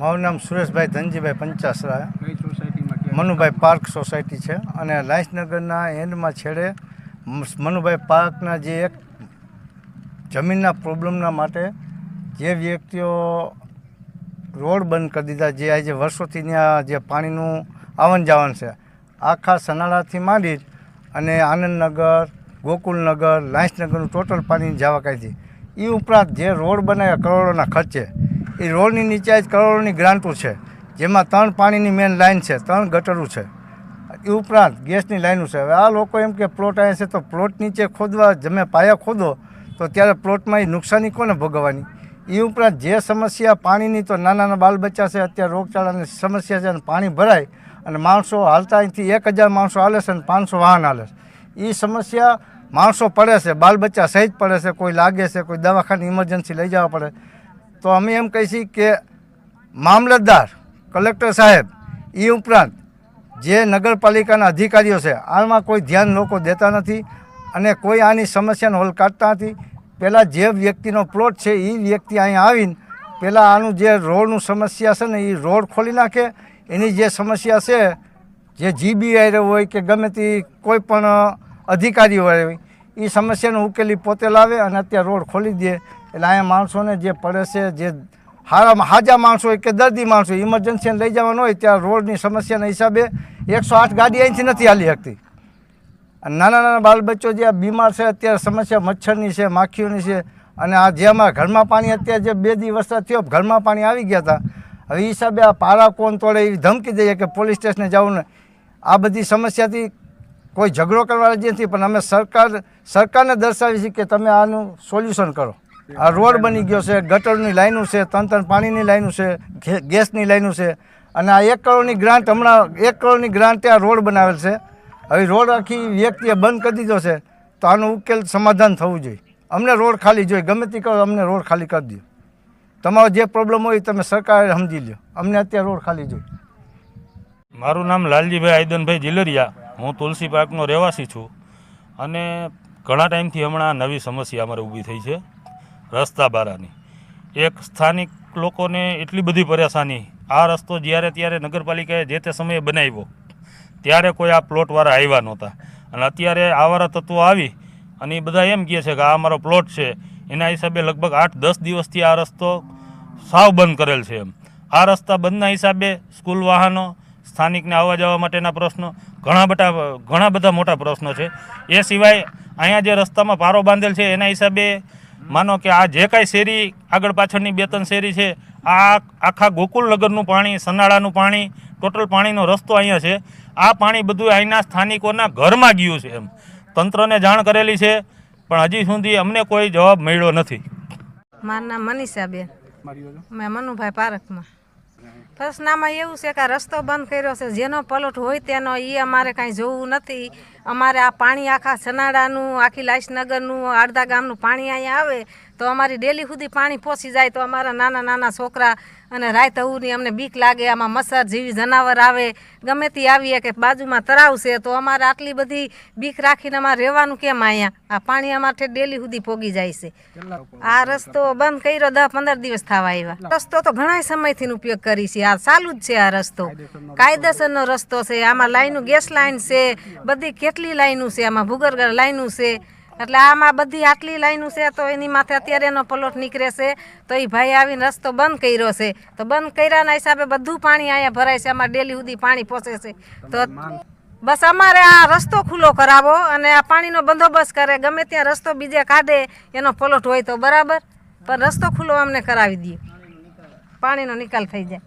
મારું નામ Sureshbhai Dhanjibhai Panchasara, Manubhai park society છે અને લાયન્સનગરના એન્ડમાં છેડે મનુભાઈ પાર્કના જે એક જમીનના પ્રોબ્લેમના માટે જે વ્યક્તિઓ રોડ બંધ કરી દીધા, જે આજે વર્ષોથી ત્યાં જે પાણીનું આવન જાવન છે આખા સનાળાથી માંડી અને આનંદનગર, ગોકુલનગર, લાયન્સનગરનું ટોટલ પાણી જવા કાઢી. એ ઉપરાંત જે રોડ બનાવ્યા કરોડોના ખર્ચે, એ રોડની નીચે જ કરોડોની ગ્રાન્ટો છે, જેમાં 3 પાણીની મેન લાઇન છે, 3 ગટરો છે, એ ઉપરાંત ગેસની લાઈનો છે. હવે આ લોકો એમ કે પ્લોટ આવ્યા છે તો પ્લોટ નીચે ખોદવા, તમે પાયા ખોદો તો ત્યારે પ્લોટમાં એ નુકસાની કોને ભોગવવાની? એ ઉપરાંત જે સમસ્યા પાણીની, તો નાના બાલ બચ્ચા છે, અત્યારે રોગચાળાની સમસ્યા છે અને પાણી ભરાય અને માણસો હાલતા અહીંથી 1000 માણસો હાલે છે અને 500 વાહન હાલે છે. એ સમસ્યા માણસો પડે છે, બાલ બચ્ચા સહિત પડે છે, કોઈ લાગે છે, કોઈ દવાખાને ઇમરજન્સી લઈ જવા પડે. તો અમે એમ કહીએ કે મામલતદાર, કલેક્ટર સાહેબ, એ ઉપરાંત જે નગરપાલિકાના અધિકારીઓ છે, આમાં કોઈ ધ્યાન લોકો દેતા નથી અને કોઈ આની સમસ્યાનો હલ કાઢતા નથી. પહેલાં જે વ્યક્તિનો પ્લોટ છે એ વ્યક્તિ અહીંયા આવીને પહેલાં આનું જે રોડનું સમસ્યા છે ને, એ રોડ ખોલી નાખે. એની જે સમસ્યા છે, જે જીબીઆઈ હોય કે ગમે તે કોઈ પણ અધિકારીઓ હોય, એ સમસ્યાનો ઉકેલી પોતે લાવે અને અત્યારે રોડ ખોલી દે. એટલે અહીંયા માણસોને જે પડે છે, જે હાજા માણસો હોય કે દર્દી માણસો ઇમરજન્સીને લઈ જવાનું હોય, ત્યાં રોડની સમસ્યાના હિસાબે 108 ગાડી અહીંથી નથી હાલી શકતી. અને નાના બાલ બચ્ચો જે બીમાર છે, અત્યારે સમસ્યા મચ્છરની છે, માખીઓની છે. અને આ જે અમારા ઘરમાં પાણી અત્યારે જે 2 દિવસ વરસાદ થયો, ઘરમાં પાણી આવી ગયા હતા. હવે એ હિસાબે આ પારા કોણ તોડે એવી ધમકી દઈએ કે પોલીસ સ્ટેશને જવું ને. આ બધી સમસ્યાથી કોઈ ઝઘડો કરવા રાજી નથી, પણ અમે સરકારને દર્શાવી છે કે તમે આનું સોલ્યુશન કરો. આ રોડ બની ગયો છે, ગટરની લાઈનો છે, 3 પાણીની લાઈનો છે, ગેસની લાઈનો છે અને આ 1 કરોડની ગ્રાન્ટ, હમણાં 1 કરોડની ગ્રાન્ટે આ રોડ બનાવેલ છે. હવે રોડ આખી વ્યક્તિએ બંધ કરી દીધો છે, તો આનું ઉકેલ સમાધાન થવું જોઈએ. અમને રોડ ખાલી જોઈએ, ગમે તે કરો, અમને રોડ ખાલી કરી દો. તમારો જે પ્રોબ્લેમ હોય તમે સરકારે સમજી લો, અમને અત્યારે રોડ ખાલી જોઈએ. મારું નામ લાલજીભાઈ આયદનભાઈ જીલરિયા, હું તુલસી પાર્કનો રહેવાસી છું અને ઘણા ટાઈમથી હમણાં નવી સમસ્યા અમારે ઊભી થઈ છે રસ્તા બારાની. એક સ્થાનિક લોકોને એટલી બધી પરેશાની, આ રસ્તો જ્યારે ત્યારે નગરપાલિકાએ જે તે સમયે બનાવ્યો ત્યારે કોઈ આ પ્લોટવાળા આવ્યા નહોતા અને અત્યારે આવારા તત્વો આવી અને એ બધા એમ કહે છે કે આ અમારો પ્લોટ છે, એના હિસાબે લગભગ 8-10 દિવસથી આ રસ્તો સાવ બંધ કરેલ છે. એમ આ રસ્તા બંધના હિસાબે સ્કૂલ વાહનો, સ્થાનિકને આવવા જવા માટેના પ્રશ્નો, ઘણા બધા મોટા પ્રશ્નો છે. એ સિવાય અહીંયા જે રસ્તામાં પારો બાંધેલ છે એના હિસાબે માનો કે આ જે કાંઈ શેરી આગળ પાછળની 2-3 શેરી છે, આ આખા ગોકુલનગરનું પાણી, સનાળાનું પાણી, ટોટલ પાણીનો રસ્તો અહીંયા છે. આ પાણી બધું અહીંના સ્થાનિકોના ઘરમાં ગયું છે. એમ તંત્રને જાણ કરેલી છે પણ હજી સુધી અમને કોઈ જવાબ મળ્યો નથી. મારું નામ મનીષાબેન, મેં મનુભાઈ પાર્કમાં. પ્રશ્નમાં એવું છે કે આ રસ્તો બંધ કર્યો છે, જેનો પલોટ હોય તેનો, એ અમારે કાંઈ જોવું નથી. અમારે આ પાણી આખા સનાડાનું, આખી લાયન્સનગરનું, અડધા ગામનું પાણી અહીંયા આવે તો અમારી ડેલી સુધી પાણી પહોંચી જાય તો અમારા નાના છોકરા અને રાત હવની અમને બીક લાગે. આમાં મચ્છર જેવી જનાવર આવે, ગમે તે આવીએ કે બાજુમાં તળાવ છે તો અમારે આટલી બધી બીક રાખીને અમારે રહેવાનું કેમ? અહીંયા આ પાણી અમારે ડેલી સુધી પોગી જાય છે. આ રસ્તો બંધ કર્યો 10-15 દિવસ થવા આવ્યા. રસ્તો તો ઘણા સમયથી ઉપયોગ કરી છે, આ ચાલુ જ છે. આ રસ્તો કાયદેસરનો રસ્તો છે. આમાં લાઈનો, ગેસ લાઈન છે, બધી કેટલી લાઈનો છે, આમાં ભૂગર્ભ લાઈનો છે. એટલે આમાં બધી આટલી લાઈનો છે તો એની માથે અત્યારે એનો પલોટ નીકળે છે. તો એ ભાઈ આવીને રસ્તો બંધ કર્યો છે, તો બંધ કર્યાના હિસાબે બધું પાણી અહીંયા ભરાય છે. અમારે ડેલી સુધી પાણી પહોંચે છે. તો બસ અમારે આ રસ્તો ખુલ્લો કરાવો અને આ પાણીનો બંદોબસ્ત કરે. ગમે ત્યાં રસ્તો બીજે કાઢે, એનો પલોટ હોય તો બરાબર, પણ રસ્તો ખુલ્લો અમને કરાવી દઈએ, પાણીનો નિકાલ થઈ જાય.